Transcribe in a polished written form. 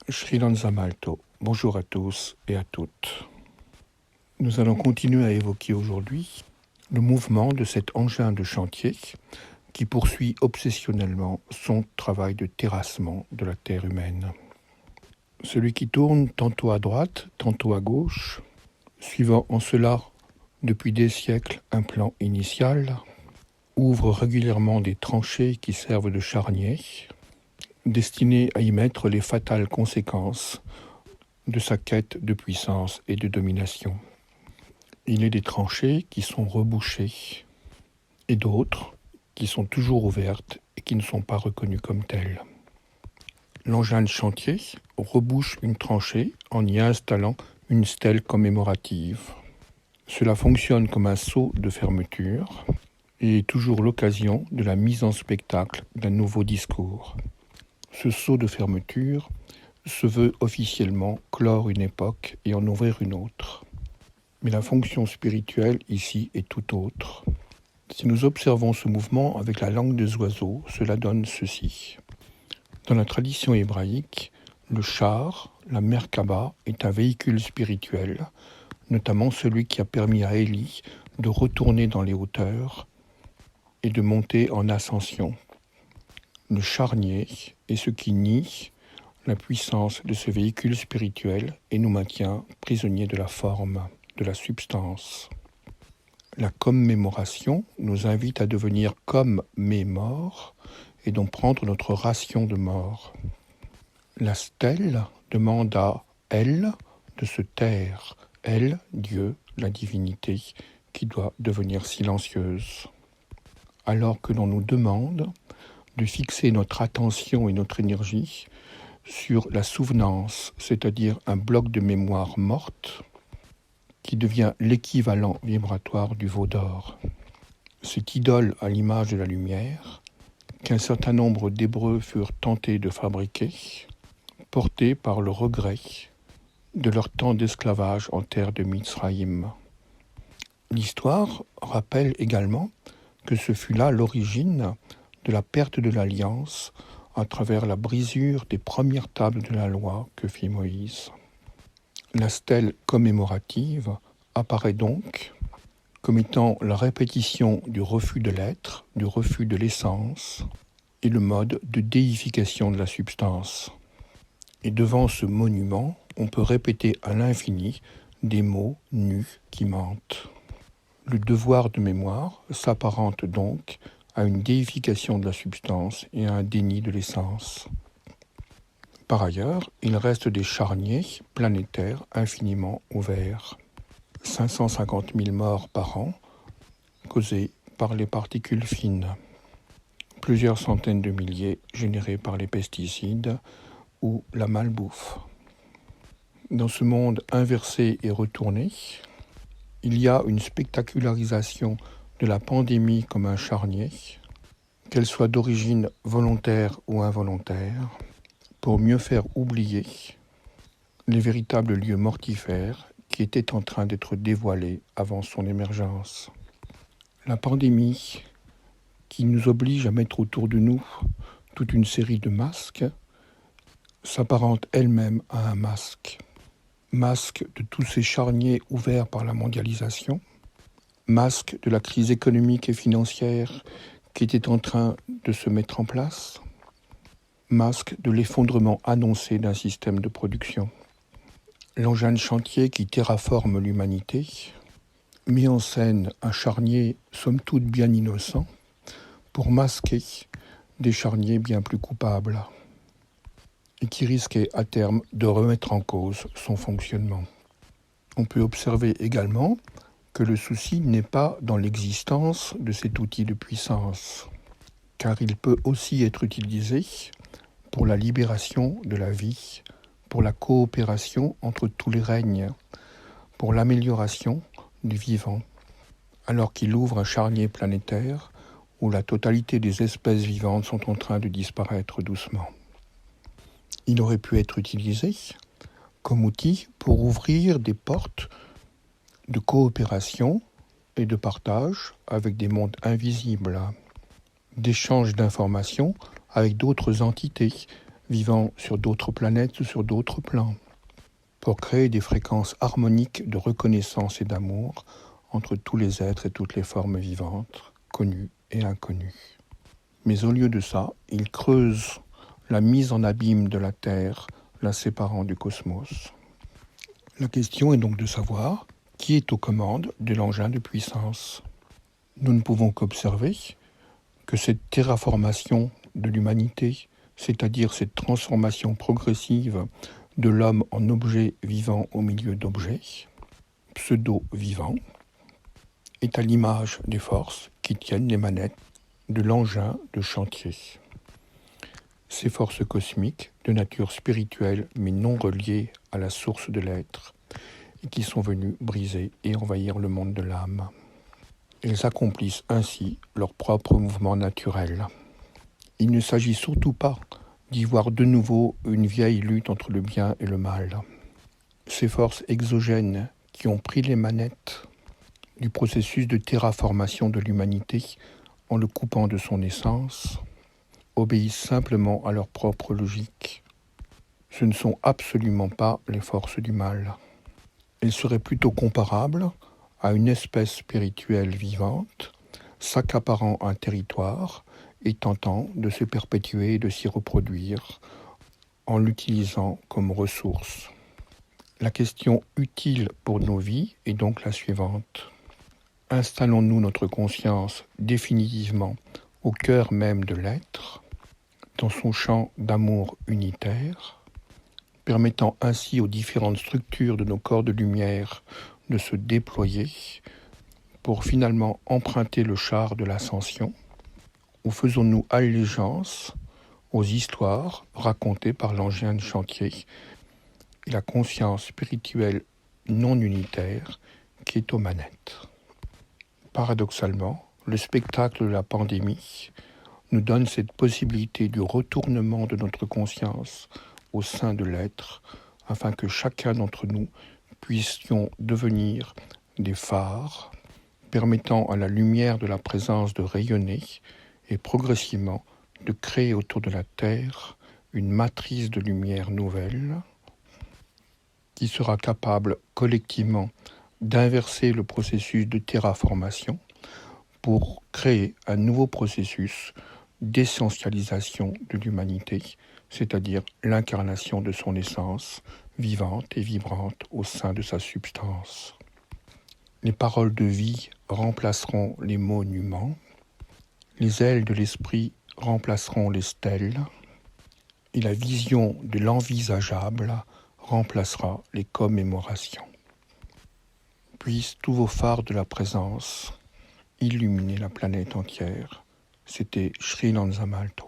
Srilanza Malto. Bonjour à tous et à toutes. Nous allons continuer à évoquer aujourd'hui le mouvement de cet engin de chantier qui poursuit obsessionnellement son travail de terrassement de la terre humaine. Celui qui tourne tantôt à droite, tantôt à gauche, suivant en cela depuis des siècles un plan initial, ouvre régulièrement des tranchées qui servent de charniers, destinées à y mettre les fatales conséquences de sa quête de puissance et de domination. Il est des tranchées qui sont rebouchées et d'autres qui sont toujours ouvertes et qui ne sont pas reconnues comme telles. L'engin de chantier rebouche une tranchée en y installant une stèle commémorative. Cela fonctionne comme un sceau de fermeture et est toujours l'occasion de la mise en spectacle d'un nouveau discours. Ce sceau de fermeture se veut officiellement clore une époque et en ouvrir une autre. Mais la fonction spirituelle ici est tout autre. Si nous observons ce mouvement avec la langue des oiseaux, cela donne ceci. Dans la tradition hébraïque, le char, la Merkaba, est un véhicule spirituel, notamment celui qui a permis à Élie de retourner dans les hauteurs et de monter en ascension. Le charnier est ce qui nie la puissance de ce véhicule spirituel et nous maintient prisonniers de la forme, de la substance. La commémoration nous invite à devenir comme mes morts et donc prendre notre ration de mort. La stèle demande à elle de se taire, elle, Dieu, la divinité, qui doit devenir silencieuse. Alors que l'on nous demande de fixer notre attention et notre énergie sur la souvenance, c'est-à-dire un bloc de mémoire morte qui devient l'équivalent vibratoire du veau d'or. Cette idole à l'image de la lumière qu'un certain nombre d'Hébreux furent tentés de fabriquer, portés par le regret de leur temps d'esclavage en terre de Mitzraïm. L'histoire rappelle également que ce fut là l'origine de la perte de l'alliance à travers la brisure des premières tables de la loi que fit Moïse. La stèle commémorative apparaît donc comme étant la répétition du refus de l'être, du refus de l'essence et le mode de déification de la substance. Et devant ce monument, on peut répéter à l'infini des mots nus qui mentent. Le devoir de mémoire s'apparente donc à une déification de la substance et à un déni de l'essence. Par ailleurs, il reste des charniers planétaires infiniment ouverts. 550 000 morts par an causés par les particules fines. Plusieurs centaines de milliers générés par les pesticides ou la malbouffe. Dans ce monde inversé et retourné, il y a une spectacularisation de la pandémie comme un charnier, qu'elle soit d'origine volontaire ou involontaire, pour mieux faire oublier les véritables lieux mortifères qui étaient en train d'être dévoilés avant son émergence. La pandémie qui nous oblige à mettre autour de nous toute une série de masques s'apparente elle-même à un masque. Masque de tous ces charniers ouverts par la mondialisation, masque de la crise économique et financière qui était en train de se mettre en place, masque de l'effondrement annoncé d'un système de production. L'engin de chantier qui terraforme l'humanité met en scène un charnier somme toute bien innocent pour masquer des charniers bien plus coupables et qui risquaient à terme de remettre en cause son fonctionnement. On peut observer également que le souci n'est pas dans l'existence de cet outil de puissance, car il peut aussi être utilisé pour la libération de la vie, pour la coopération entre tous les règnes, pour l'amélioration du vivant, alors qu'il ouvre un charnier planétaire où la totalité des espèces vivantes sont en train de disparaître doucement. Il aurait pu être utilisé comme outil pour ouvrir des portes de coopération et de partage avec des mondes invisibles, d'échange d'informations avec d'autres entités, vivant sur d'autres planètes ou sur d'autres plans, pour créer des fréquences harmoniques de reconnaissance et d'amour entre tous les êtres et toutes les formes vivantes, connues et inconnues. Mais au lieu de ça, il creuse la mise en abîme de la Terre, la séparant du cosmos. La question est donc de savoir qui est aux commandes de l'engin de puissance. Nous ne pouvons qu'observer que cette terraformation de l'humanité, c'est-à-dire cette transformation progressive de l'homme en objet vivant au milieu d'objets, pseudo-vivants, est à l'image des forces qui tiennent les manettes de l'engin de chantier. Ces forces cosmiques, de nature spirituelle mais non reliées à la source de l'être, et qui sont venues briser et envahir le monde de l'âme. Elles accomplissent ainsi leur propre mouvement naturel. Il ne s'agit surtout pas d'y voir de nouveau une vieille lutte entre le bien et le mal. Ces forces exogènes qui ont pris les manettes du processus de terraformation de l'humanité en le coupant de son essence, obéissent simplement à leur propre logique. Ce ne sont absolument pas les forces du mal. Elles seraient plutôt comparables à une espèce spirituelle vivante, s'accaparant un territoire et tentant de se perpétuer et de s'y reproduire en l'utilisant comme ressource. La question utile pour nos vies est donc la suivante. Installons-nous notre conscience définitivement au cœur même de l'être, dans son champ d'amour unitaire, permettant ainsi aux différentes structures de nos corps de lumière de se déployer pour finalement emprunter le char de l'ascension, ou faisons-nous allégeance aux histoires racontées par l'engin de chantier et la conscience spirituelle non unitaire qui est aux manettes. Paradoxalement, le spectacle de la pandémie nous donne cette possibilité du retournement de notre conscience au sein de l'être, afin que chacun d'entre nous puissions devenir des phares, permettant à la lumière de la présence de rayonner et progressivement de créer autour de la Terre une matrice de lumière nouvelle qui sera capable collectivement d'inverser le processus de terraformation pour créer un nouveau processus d'essentialisation de l'humanité, c'est-à-dire l'incarnation de son essence vivante et vibrante au sein de sa substance. Les paroles de vie remplaceront les monuments, les ailes de l'esprit remplaceront les stèles, et la vision de l'envisageable remplacera les commémorations. Puissent tous vos phares de la présence illuminer la planète entière. C'était Sri Lanzamalto.